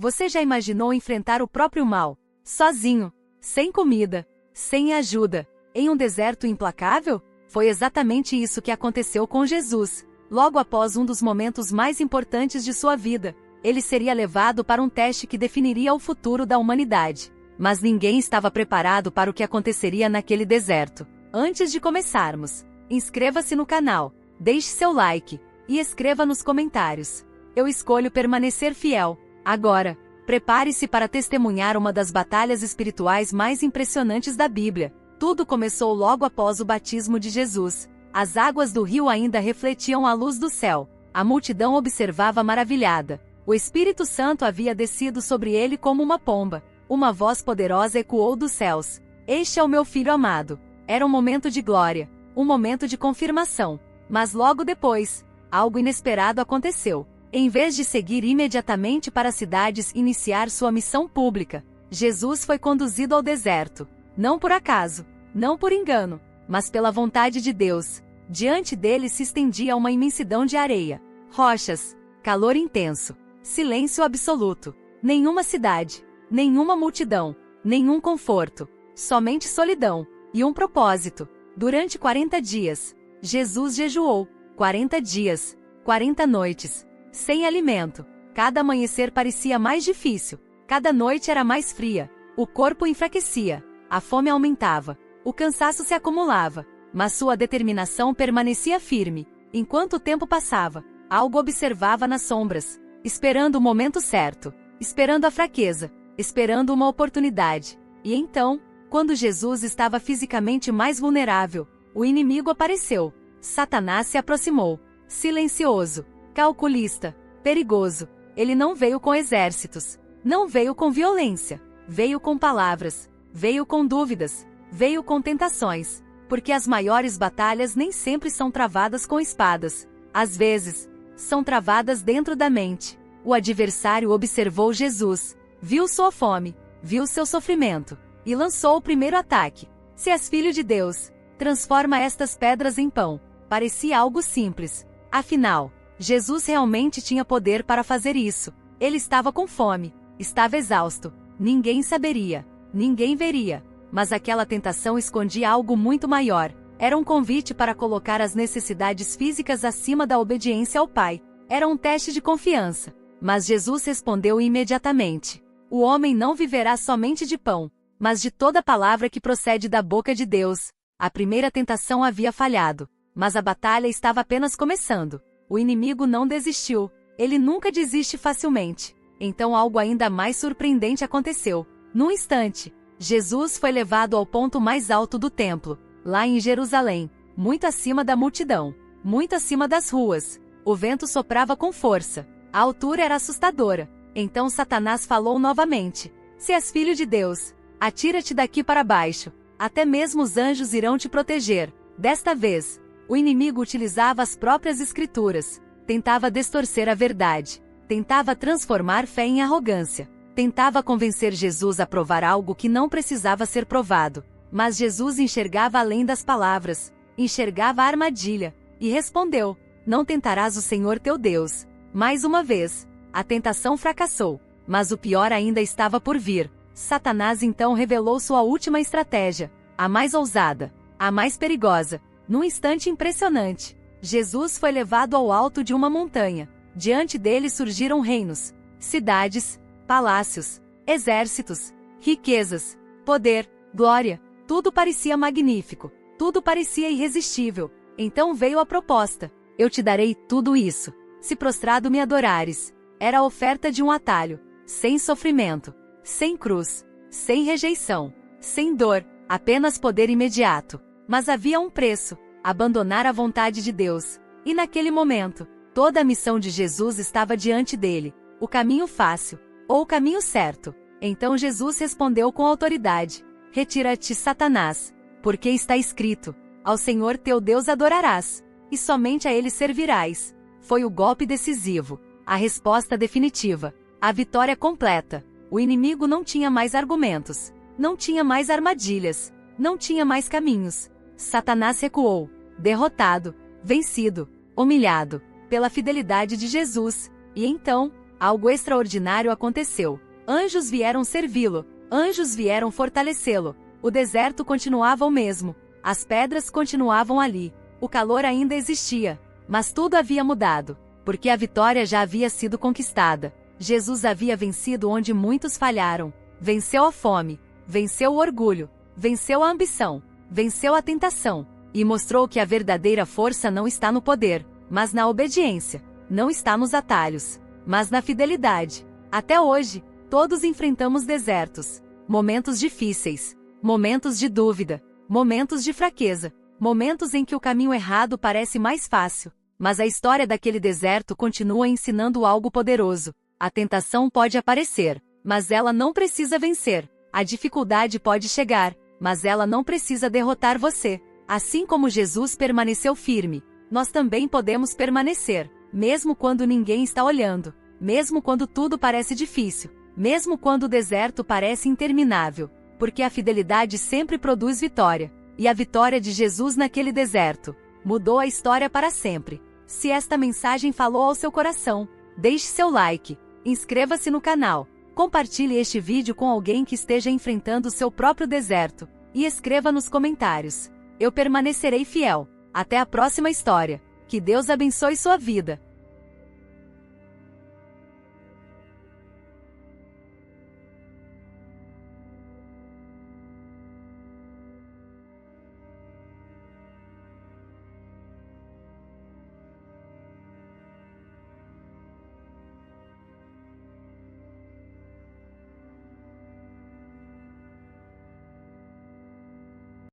Você já imaginou enfrentar o próprio mal, sozinho, sem comida, sem ajuda, em um deserto implacável? Foi exatamente isso que aconteceu com Jesus. Logo após um dos momentos mais importantes de sua vida, ele seria levado para um teste que definiria o futuro da humanidade. Mas ninguém estava preparado para o que aconteceria naquele deserto. Antes de começarmos, inscreva-se no canal, deixe seu like e escreva nos comentários. Eu escolho permanecer fiel. Agora, prepare-se para testemunhar uma das batalhas espirituais mais impressionantes da Bíblia. Tudo começou logo após o batismo de Jesus. As águas do rio ainda refletiam a luz do céu. A multidão observava maravilhada. O Espírito Santo havia descido sobre ele como uma pomba. Uma voz poderosa ecoou dos céus. Este é o meu filho amado. Era um momento de glória, um momento de confirmação. Mas logo depois, algo inesperado aconteceu. Em vez de seguir imediatamente para as cidades e iniciar sua missão pública, Jesus foi conduzido ao deserto. Não por acaso, não por engano, mas pela vontade de Deus. Diante dele se estendia uma imensidão de areia, rochas, calor intenso, silêncio absoluto. Nenhuma cidade, nenhuma multidão, nenhum conforto, somente solidão e um propósito. Durante 40 dias, Jesus jejuou. 40 dias, 40 noites, sem alimento. Cada amanhecer parecia mais difícil, cada noite era mais fria. O corpo enfraquecia, a fome aumentava, o cansaço se acumulava, mas sua determinação permanecia firme. Enquanto o tempo passava, algo observava nas sombras, esperando o momento certo, esperando a fraqueza, esperando uma oportunidade. E então, quando Jesus estava fisicamente mais vulnerável, o inimigo apareceu. Satanás se aproximou, silencioso, calculista, perigoso. Ele não veio com exércitos, não veio com violência, veio com palavras, veio com dúvidas, veio com tentações, porque as maiores batalhas nem sempre são travadas com espadas. Às vezes, são travadas dentro da mente. O adversário observou Jesus, viu sua fome, viu seu sofrimento, e lançou o primeiro ataque. Se és filho de Deus, transforma estas pedras em pão. Parecia algo simples. Afinal, Jesus realmente tinha poder para fazer isso. Ele estava com fome, estava exausto. Ninguém saberia, ninguém veria. Mas aquela tentação escondia algo muito maior. Era um convite para colocar as necessidades físicas acima da obediência ao Pai. Era um teste de confiança. Mas Jesus respondeu imediatamente: o homem não viverá somente de pão, mas de toda palavra que procede da boca de Deus. A primeira tentação havia falhado, mas a batalha estava apenas começando. O inimigo não desistiu. Ele nunca desiste facilmente. Então algo ainda mais surpreendente aconteceu. Num instante, Jesus foi levado ao ponto mais alto do templo, lá em Jerusalém, muito acima da multidão, muito acima das ruas. O vento soprava com força. A altura era assustadora. Então Satanás falou novamente: se és filho de Deus, atira-te daqui para baixo. Até mesmo os anjos irão te proteger. Desta vez, o inimigo utilizava as próprias escrituras. Tentava distorcer a verdade. Tentava transformar fé em arrogância. Tentava convencer Jesus a provar algo que não precisava ser provado. Mas Jesus enxergava além das palavras. Enxergava a armadilha. E respondeu: não tentarás o Senhor teu Deus. Mais uma vez, a tentação fracassou. Mas o pior ainda estava por vir. Satanás então revelou sua última estratégia, a mais ousada, a mais perigosa. Num instante impressionante, Jesus foi levado ao alto de uma montanha. Diante dele surgiram reinos, cidades, palácios, exércitos, riquezas, poder, glória. Tudo parecia magnífico, tudo parecia irresistível. Então veio a proposta: eu te darei tudo isso, se prostrado me adorares. Era a oferta de um atalho, sem sofrimento, sem cruz, sem rejeição, sem dor, apenas poder imediato. Mas havia um preço: abandonar a vontade de Deus. E naquele momento, toda a missão de Jesus estava diante dele, o caminho fácil, ou o caminho certo. Então Jesus respondeu com autoridade: retira-te, Satanás, porque está escrito: ao Senhor teu Deus adorarás, e somente a ele servirás. Foi o golpe decisivo, a resposta definitiva, a vitória completa. O inimigo não tinha mais argumentos, não tinha mais armadilhas, não tinha mais caminhos. Satanás recuou, derrotado, vencido, humilhado, pela fidelidade de Jesus. E então, algo extraordinário aconteceu. Anjos vieram servi-lo, anjos vieram fortalecê-lo. O deserto continuava o mesmo, as pedras continuavam ali, o calor ainda existia, mas tudo havia mudado, porque a vitória já havia sido conquistada. Jesus havia vencido onde muitos falharam, venceu a fome, venceu o orgulho, venceu a ambição, venceu a tentação, e mostrou que a verdadeira força não está no poder, mas na obediência, não está nos atalhos, mas na fidelidade. Até hoje, todos enfrentamos desertos, momentos difíceis, momentos de dúvida, momentos de fraqueza, momentos em que o caminho errado parece mais fácil, mas a história daquele deserto continua ensinando algo poderoso. A tentação pode aparecer, mas ela não precisa vencer. A dificuldade pode chegar, mas ela não precisa derrotar você. Assim como Jesus permaneceu firme, nós também podemos permanecer, mesmo quando ninguém está olhando, mesmo quando tudo parece difícil, mesmo quando o deserto parece interminável, porque a fidelidade sempre produz vitória, e a vitória de Jesus naquele deserto mudou a história para sempre. Se esta mensagem falou ao seu coração, deixe seu like, inscreva-se no canal, compartilhe este vídeo com alguém que esteja enfrentando o seu próprio deserto, e escreva nos comentários: eu permanecerei fiel. Até a próxima história. Que Deus abençoe sua vida.